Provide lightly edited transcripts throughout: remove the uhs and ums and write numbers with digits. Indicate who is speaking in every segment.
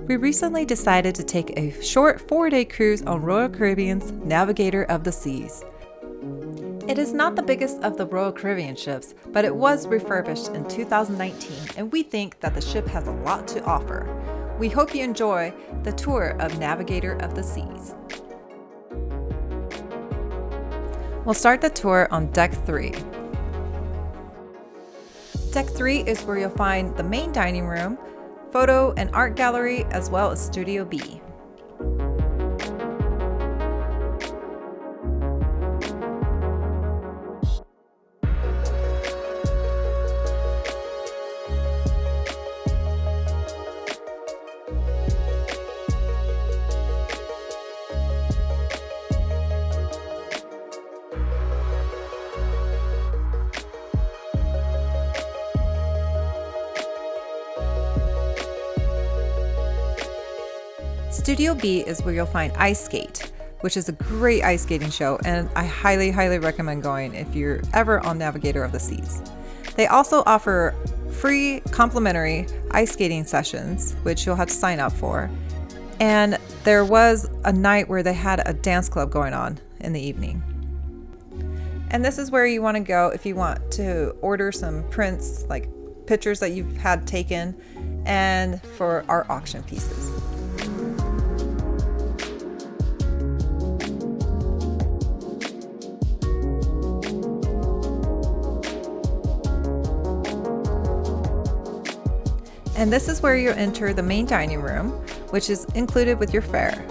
Speaker 1: We recently decided to take a short 4-day cruise on Royal Caribbean's Navigator of the Seas. It is not the biggest of the Royal Caribbean ships, but it was refurbished in 2019, and we think that the ship has a lot to offer. We hope you enjoy the tour of Navigator of the Seas. We'll start the tour on Deck 3. Deck 3 is where you'll find the main dining room, photo and art gallery, as well as Studio B. Studio B is where you'll find Ice Skate, which is a great ice skating show, and I highly recommend going if you're ever on Navigator of the Seas. They also offer free complimentary ice skating sessions, which you'll have to sign up for. And there was a night where they had a dance club going on in the evening. And this is where you want to go if you want to order some prints, like pictures that you've had taken, and for art auction pieces. And this is where you enter the main dining room, which is included with your fare.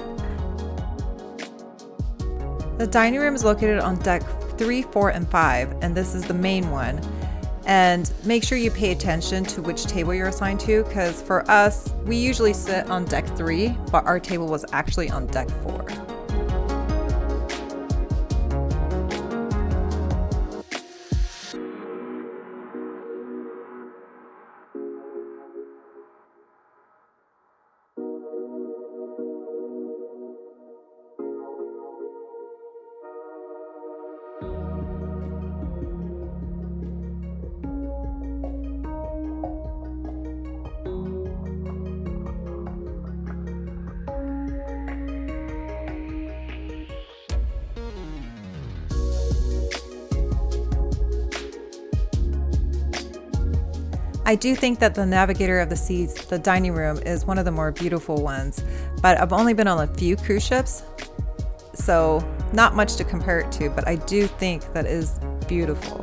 Speaker 1: The dining room is located on deck 3, 4, and 5, and this is the main one. And make sure you pay attention to which table you're assigned to, because for us, we usually sit on deck 3, but our table was actually on deck 4. I do think that the Navigator of the Seas, the dining room, is one of the more beautiful ones, but I've only been on a few cruise ships, so not much to compare it to, but I do think that is beautiful.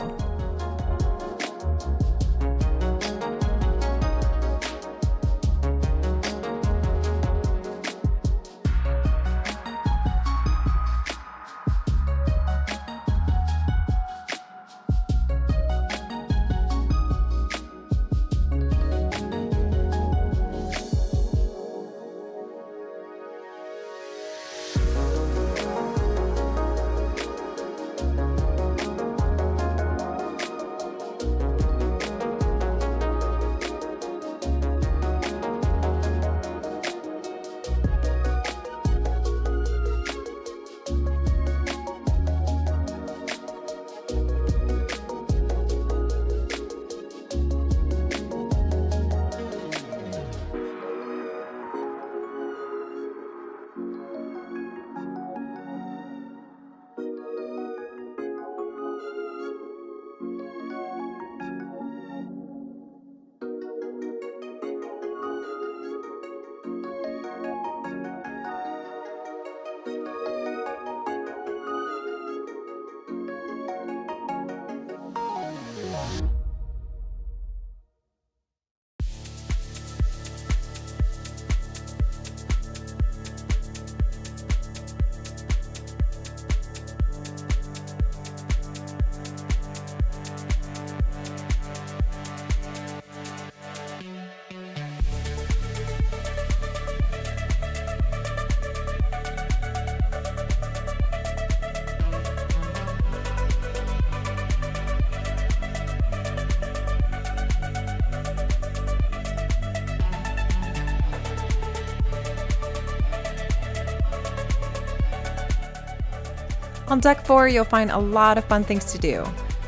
Speaker 1: On deck 4, you'll find a lot of fun things to do.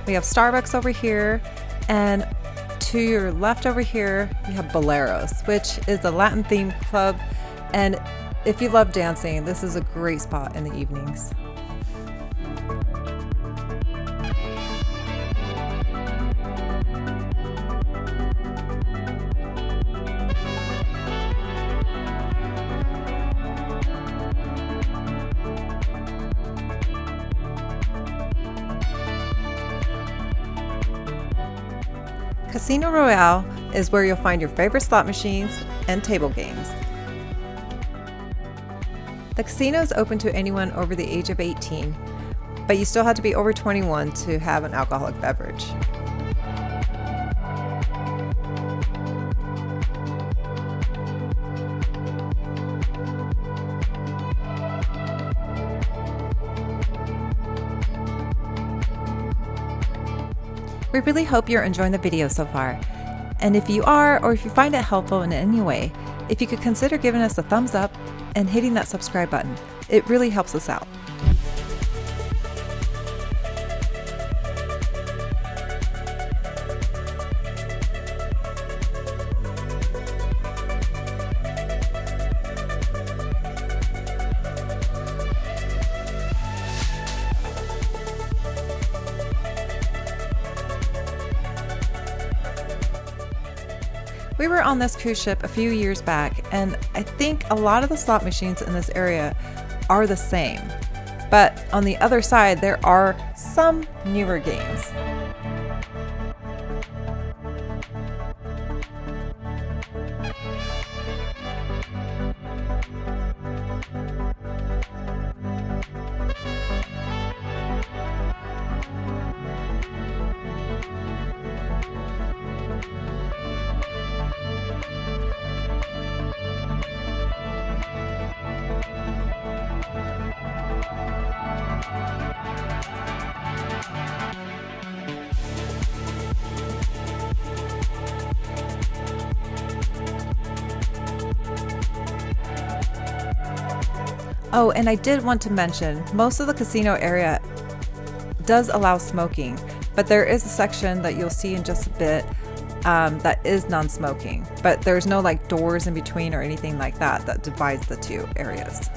Speaker 1: We have Starbucks over here and To your left over here, you have Boleros, which is a Latin themed club. And if you love dancing, this is a great spot in the evenings. Casino Royale is where you'll find your favorite slot machines and table games. The casino is open to anyone over the age of 18, but you still have to be over 21 to have an alcoholic beverage. We really hope you're enjoying the video so far. And if you are, or if you find it helpful in any way, if you could consider giving us a thumbs up and hitting that subscribe button. It really helps us out. We were on this cruise ship a few years back, and I think a lot of the slot machines in this area are the same. But on the other side, there are some newer games. Oh, and I did want to mention, most of the casino area does allow smoking, but there is a section that you'll see in just a bit that is non-smoking, but there's no like doors in between or anything like that that divides the two areas.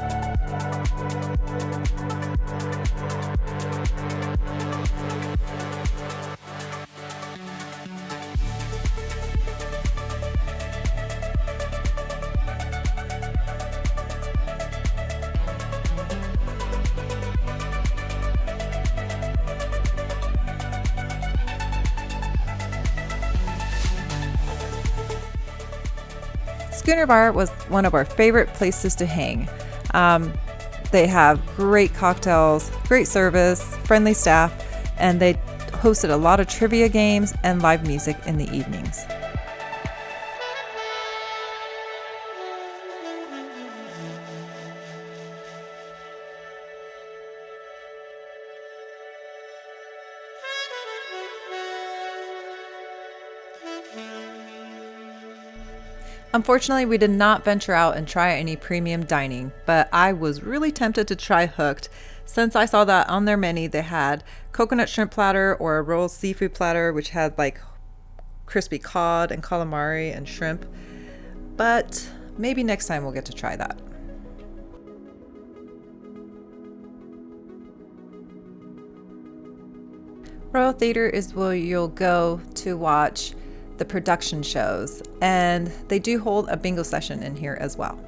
Speaker 1: Schooner Bar was one of our favorite places to hang. They have great cocktails, great service, friendly staff, and they hosted a lot of trivia games and live music in the evenings. Unfortunately, we did not venture out and try any premium dining, but I was really tempted to try Hooked since I saw that on their menu they had coconut shrimp platter or a rolled seafood platter, which had like crispy cod and calamari and shrimp. But maybe next time we'll get to try that. Royal Theater is where you'll go to watch the production shows, and they do hold a bingo session in here as well.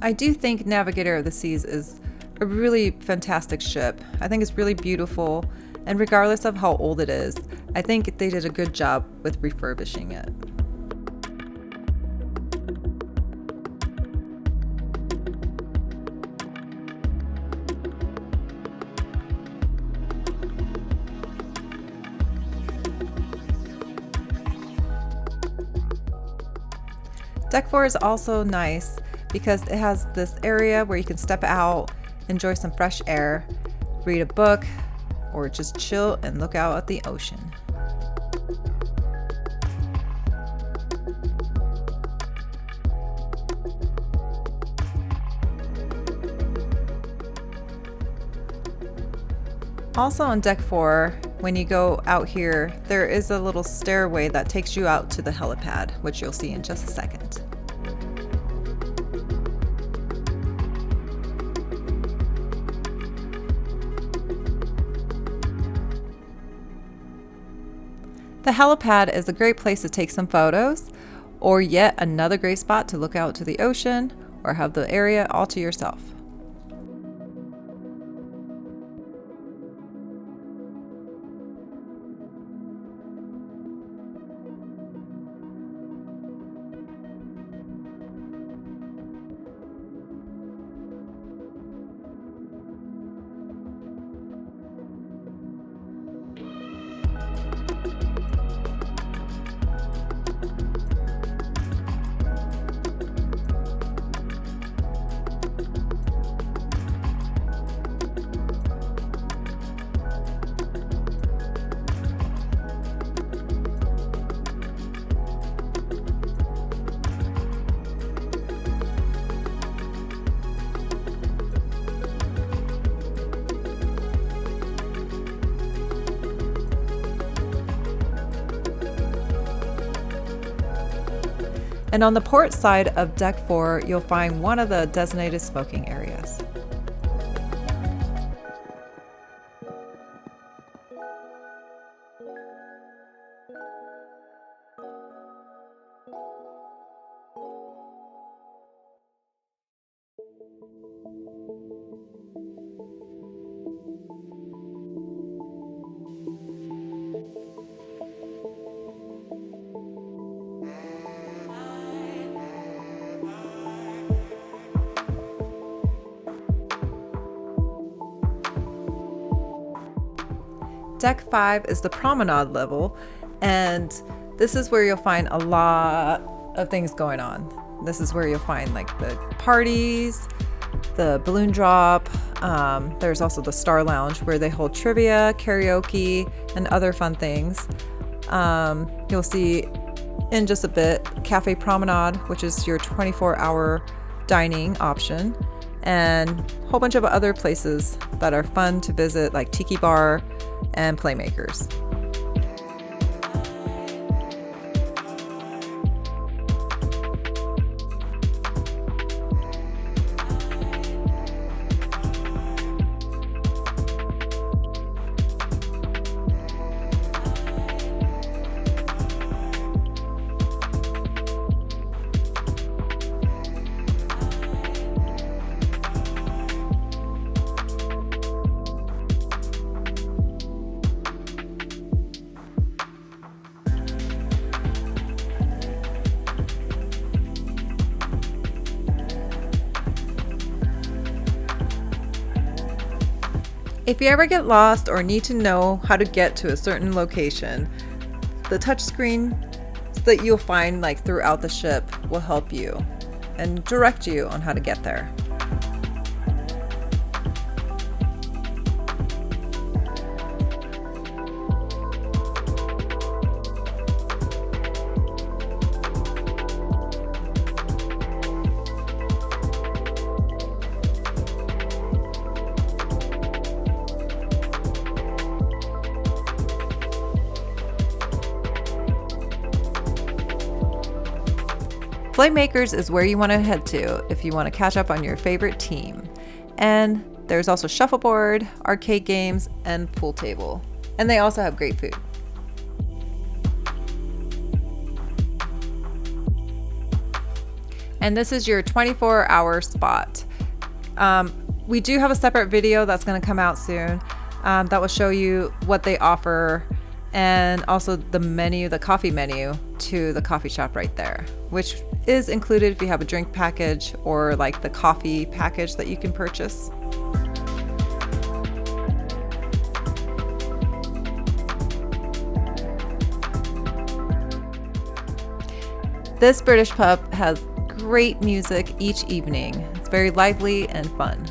Speaker 1: I do think Navigator of the Seas is a really fantastic ship. I think it's really beautiful, and regardless of how old it is, I think they did a good job with refurbishing it. Deck 4 is also nice because it has this area where you can step out, enjoy some fresh air, read a book, or just chill and look out at the ocean. Also on Deck 4, when you go out here, there is a little stairway that takes you out to the helipad, which you'll see in just a second. The helipad is a great place to take some photos, or yet another great spot to look out to the ocean or have the area all to yourself. And on the port side of Deck 4, you'll find one of the designated smoking areas. Deck 5 is the promenade level, and this is where you'll find a lot of things going on. This is where you'll find like the parties, the balloon drop. There's also the Star Lounge where they hold trivia, karaoke, and other fun things. You'll see in just a bit Cafe Promenade, which is your 24-hour dining option, and a whole bunch of other places that are fun to visit, like Tiki Bar and Playmakers. If you ever get lost or need to know how to get to a certain location, the touchscreen that you'll find like throughout the ship will help you and direct you on how to get there. Playmakers is where you want to head to if you want to catch up on your favorite team. And there's also shuffleboard, arcade games, and pool table. And they also have great food. And this is your 24-hour spot. We do have a separate video that's going to come out soon that will show you what they offer and also the menu, the coffee menu to the coffee shop right there, which is included if you have a drink package or like the coffee package that you can purchase. This British pub has great music each evening. It's very lively and fun.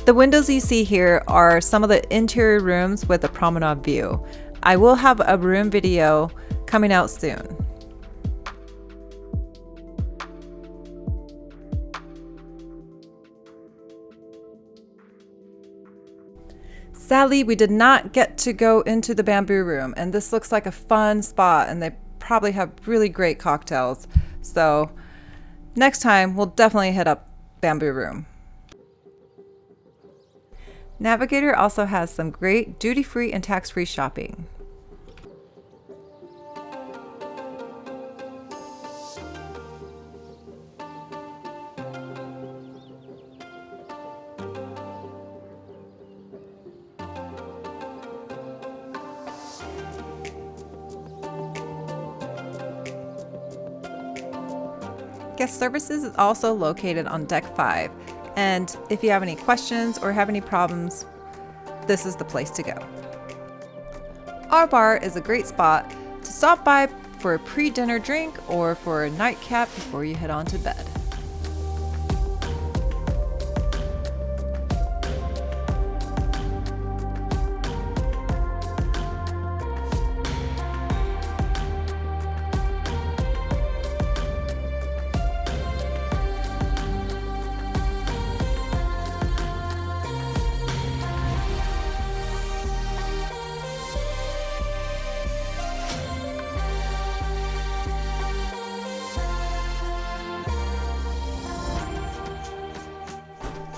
Speaker 1: The windows you see here are some of the interior rooms with a promenade view. I will have a room video coming out soon. Sadly, we did not get to go into the bamboo room, and this looks like a fun spot, and they probably have really great cocktails. So next time, we'll definitely hit up bamboo room. Navigator also has some great duty-free and tax-free shopping. Guest services is also located on deck 5, and if you have any questions or have any problems, this is the place to go. Our bar is a great spot to stop by for a pre-dinner drink or for a nightcap before you head on to bed.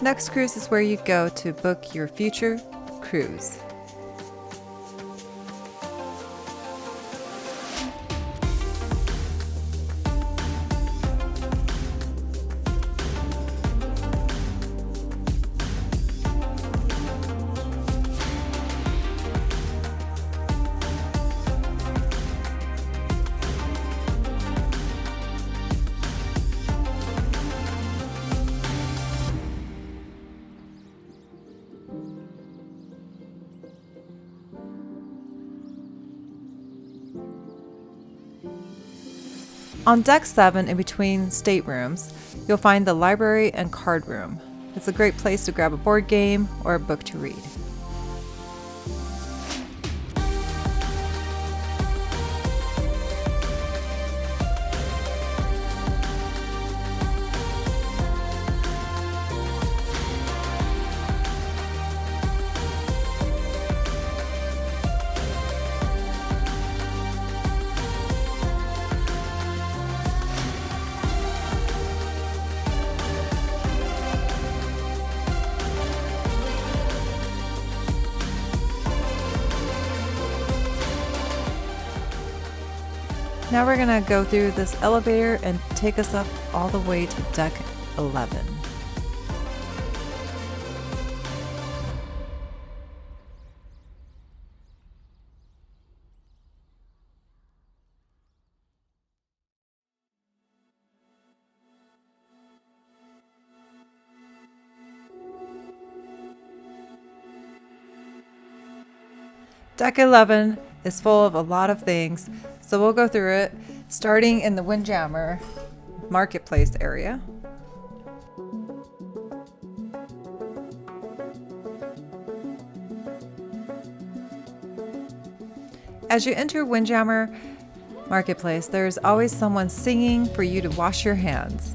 Speaker 1: Next cruise is where you go to book your future cruise. On deck 7, in between staterooms, you'll find the library and card room. It's a great place to grab a board game or a book to read. Now we're gonna go through this elevator and take us up all the way to deck 11. Deck 11 is full of a lot of things, so we'll go through it, starting in the Windjammer marketplace area. As you enter Windjammer Marketplace, there's always someone singing for you to wash your hands.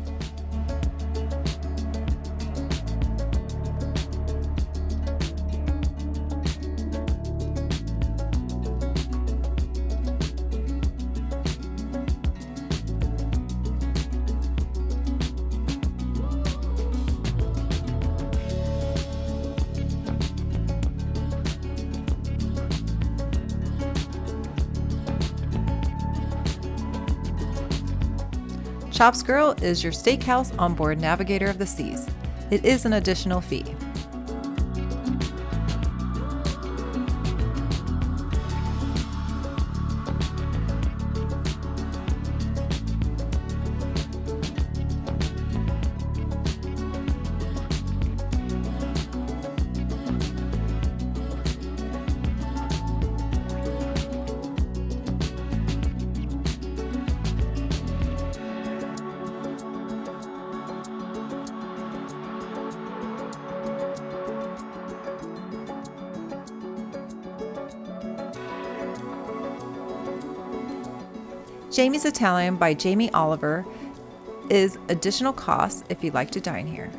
Speaker 1: Shops Girl is your steakhouse on board Navigator of the Seas. It is an additional fee. Jamie's Italian by Jamie Oliver is additional cost if you'd like to dine here.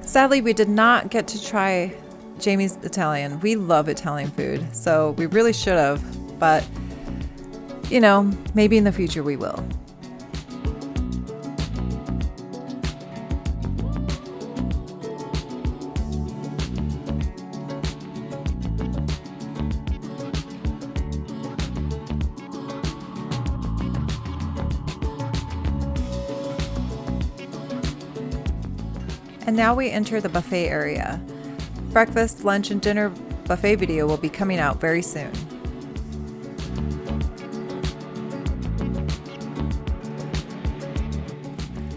Speaker 1: Sadly, we did not get to try Jamie's Italian. We love Italian food, so we really should have, but you know, maybe in the future we will. And now we enter the buffet area. Breakfast, lunch, and dinner buffet video will be coming out very soon.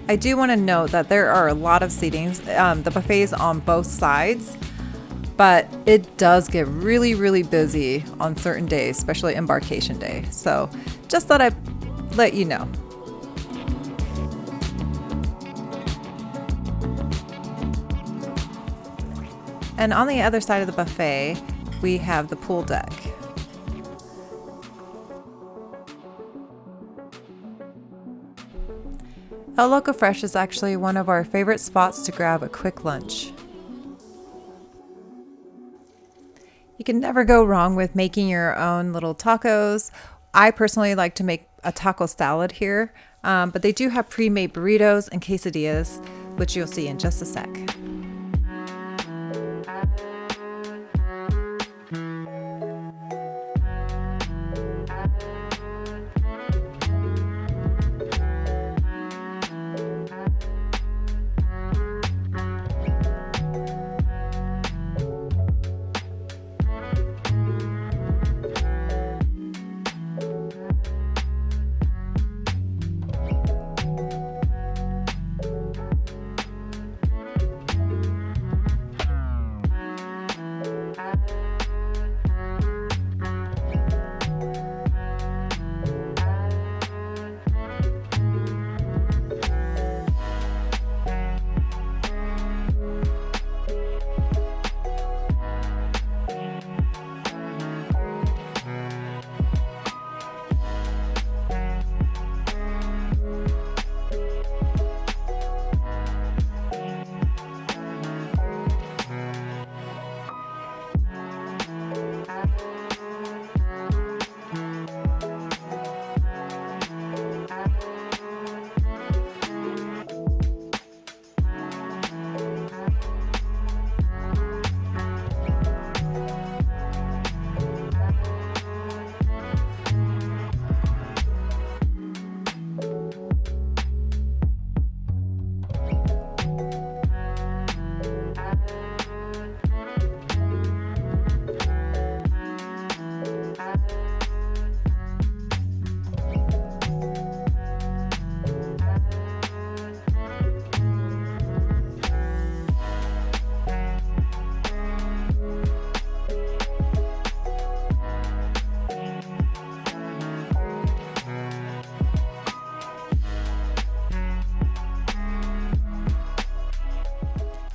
Speaker 1: I do want to note that there are a lot of seatings. The buffet is on both sides, but it does get really busy on certain days, especially embarkation day. So just thought I'd let you know. And on the other side of the buffet, we have the pool deck. El Loco Fresh is actually one of our favorite spots to grab a quick lunch. You can never go wrong with making your own little tacos. I personally like to make a taco salad here, but they do have pre-made burritos and quesadillas, which you'll see in just a sec.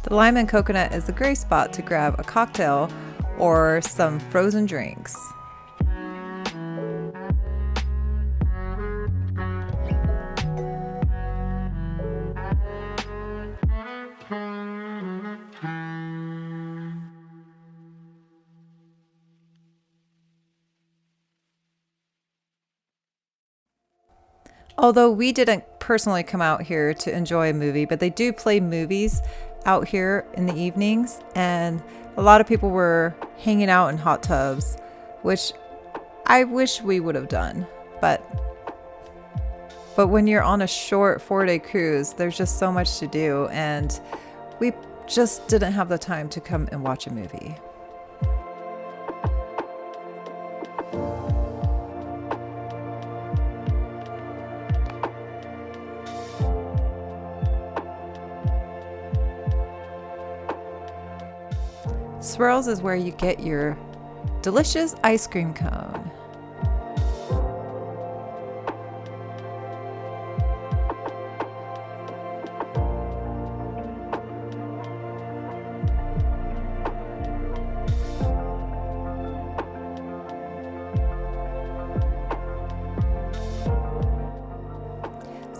Speaker 1: The Lime and Coconut is a great spot to grab a cocktail or some frozen drinks. Although we didn't personally come out here to enjoy a movie, but they do play movies out here in the evenings, and a lot of people were hanging out in hot tubs, which I wish we would have done, but when you're on a short 4-day cruise, there's just so much to do, and we just didn't have the time to come and watch a movie. Swirls is where you get your delicious ice cream cone.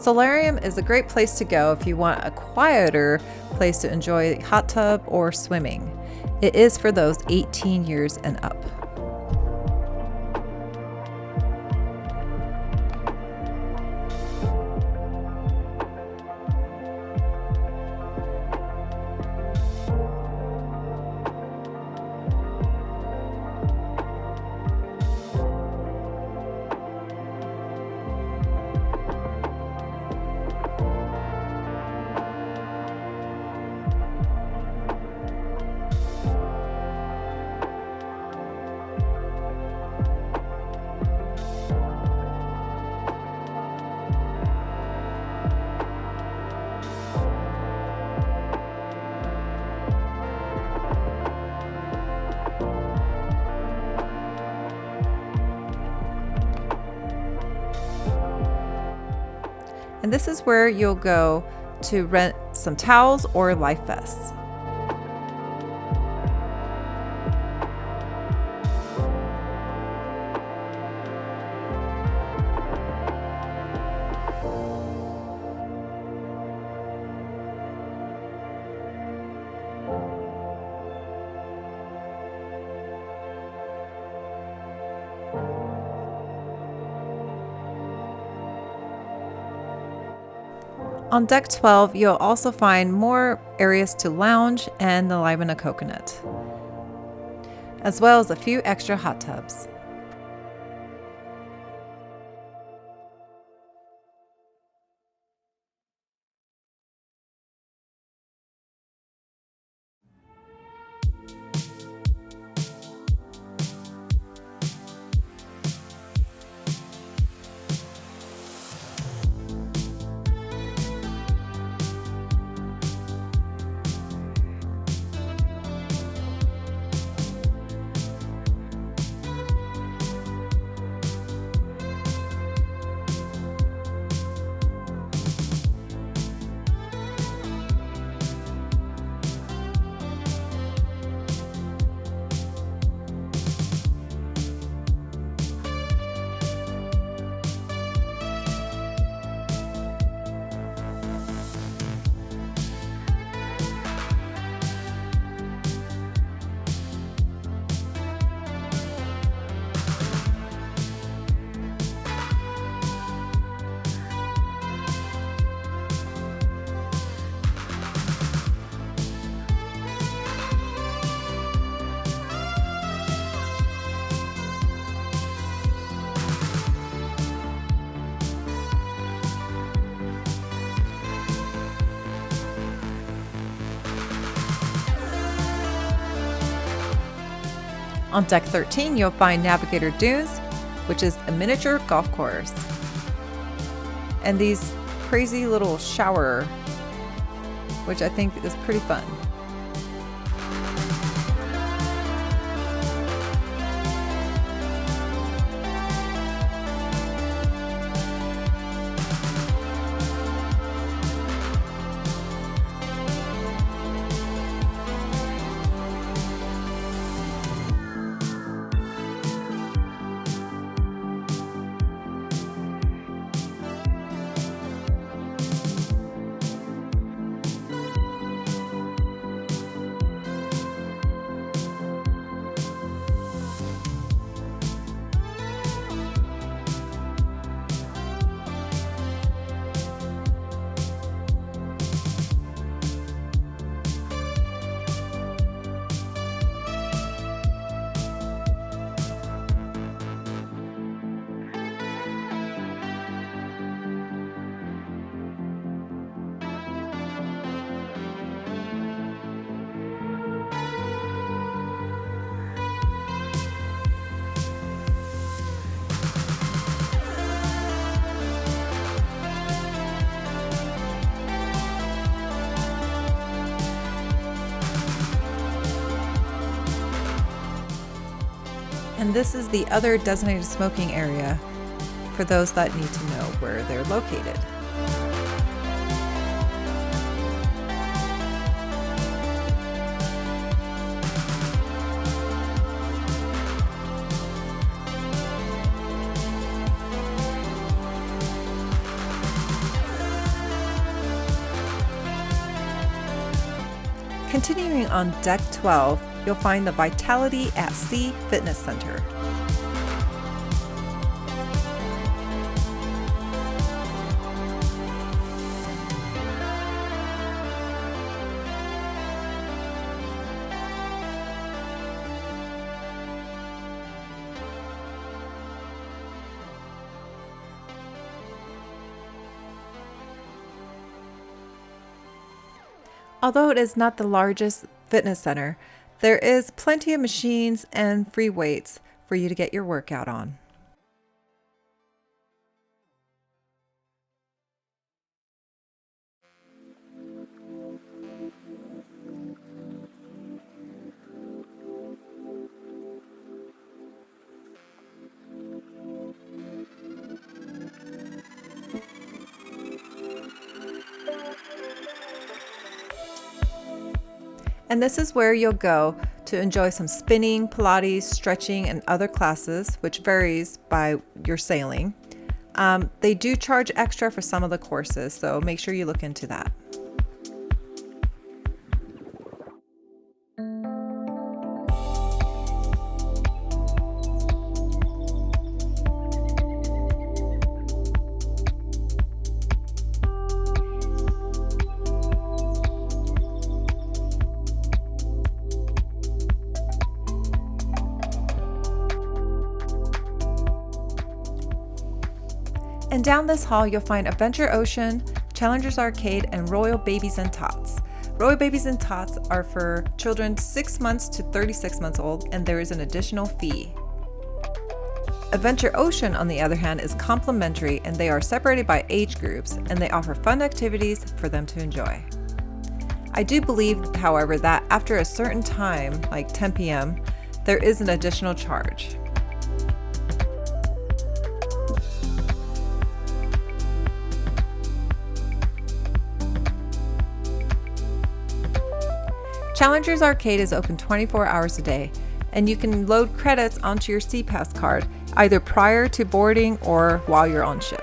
Speaker 1: Solarium is a great place to go if you want a quieter place to enjoy hot tub or swimming. It is for those 18 years and up. And this is where you'll go to rent some towels or life vests. On deck 12, you'll also find more areas to lounge and the Live in a Coconut, as well as a few extra hot tubs. On deck 13, you'll find Navigator Dunes, which is a miniature golf course. And these crazy little shower, which I think is pretty fun. And this is the other designated smoking area for those that need to know where they're located. Continuing on deck 12, you'll find the Vitality at Sea Fitness Center. Although it is not the largest fitness center, there is plenty of machines and free weights for you to get your workout on. And this is where you'll go to enjoy some spinning, Pilates, stretching, and other classes, which varies by your sailing. They do charge extra for some of the courses, so make sure you look into that. And down this hall, you'll find Adventure Ocean, Challengers Arcade, and Royal Babies and Tots. Royal Babies and Tots are for children 6 months to 36 months old, and there is an additional fee. Adventure Ocean, on the other hand, is complimentary, and they are separated by age groups, and they offer fun activities for them to enjoy. I do believe, however, that after a certain time, like 10 p.m., there is an additional charge. Challengers Arcade is open 24 hours a day, and you can load credits onto your SeaPass card either prior to boarding or while you're on ship.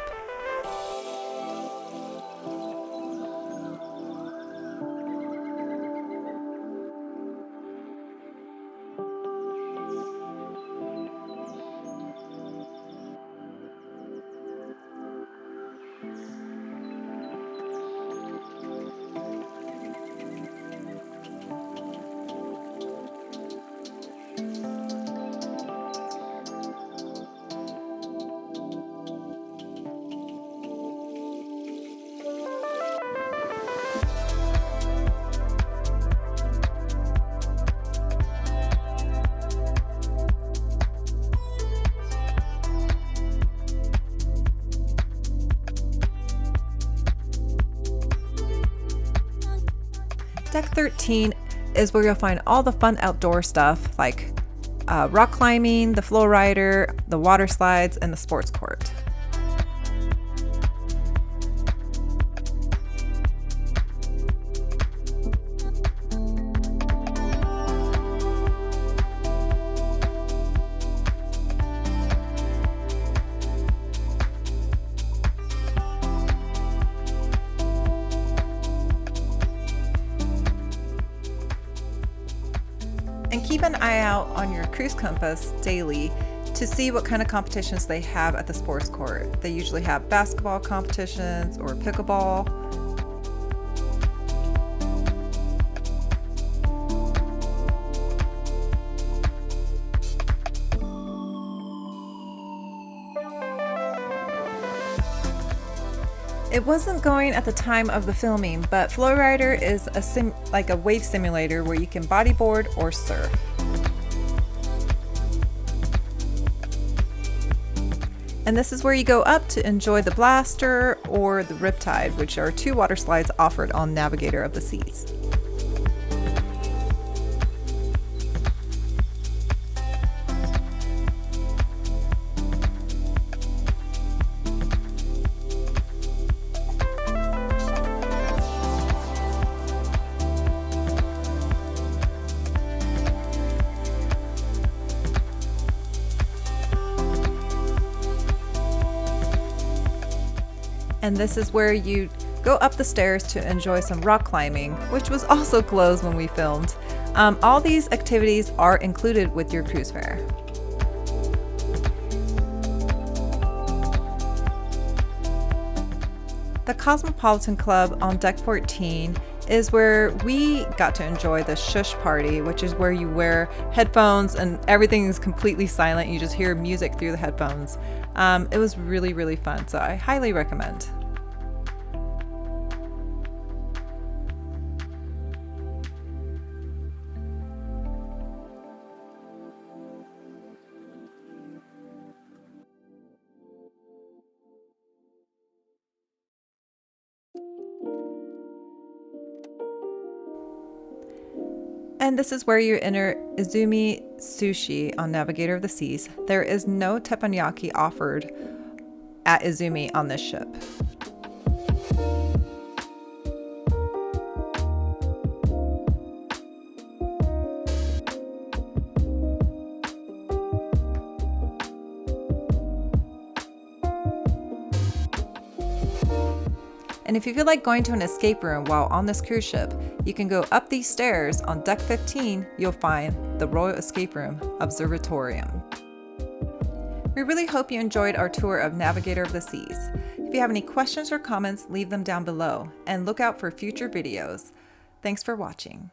Speaker 1: Deck 13 is where you'll find all the fun outdoor stuff like rock climbing, the flow rider, the water slides, and the sports court. And keep an eye out on your cruise compass daily to see what kind of competitions they have at the sports court. They usually have basketball competitions or pickleball. It wasn't going at the time of the filming, but Flowrider is like a wave simulator where you can bodyboard or surf. And this is where you go up to enjoy the Blaster or the Riptide, which are two water slides offered on Navigator of the Seas. And this is where you go up the stairs to enjoy some rock climbing, which was also closed when we filmed. All these activities are included with your cruise fare. The Cosmopolitan Club on Deck 14 is where we got to enjoy the shush party, which is where you wear headphones and everything is completely silent. You just hear music through the headphones. It was really, really fun, so I highly recommend. And this is where you enter Izumi Sushi on Navigator of the Seas. There is no teppanyaki offered at Izumi on this ship. And if you feel like going to an escape room while on this cruise ship, you can go up these stairs. On Deck 15, you'll find the Royal Escape Room Observatorium. We really hope you enjoyed our tour of Navigator of the Seas. If you have any questions or comments, leave them down below and look out for future videos. Thanks for watching.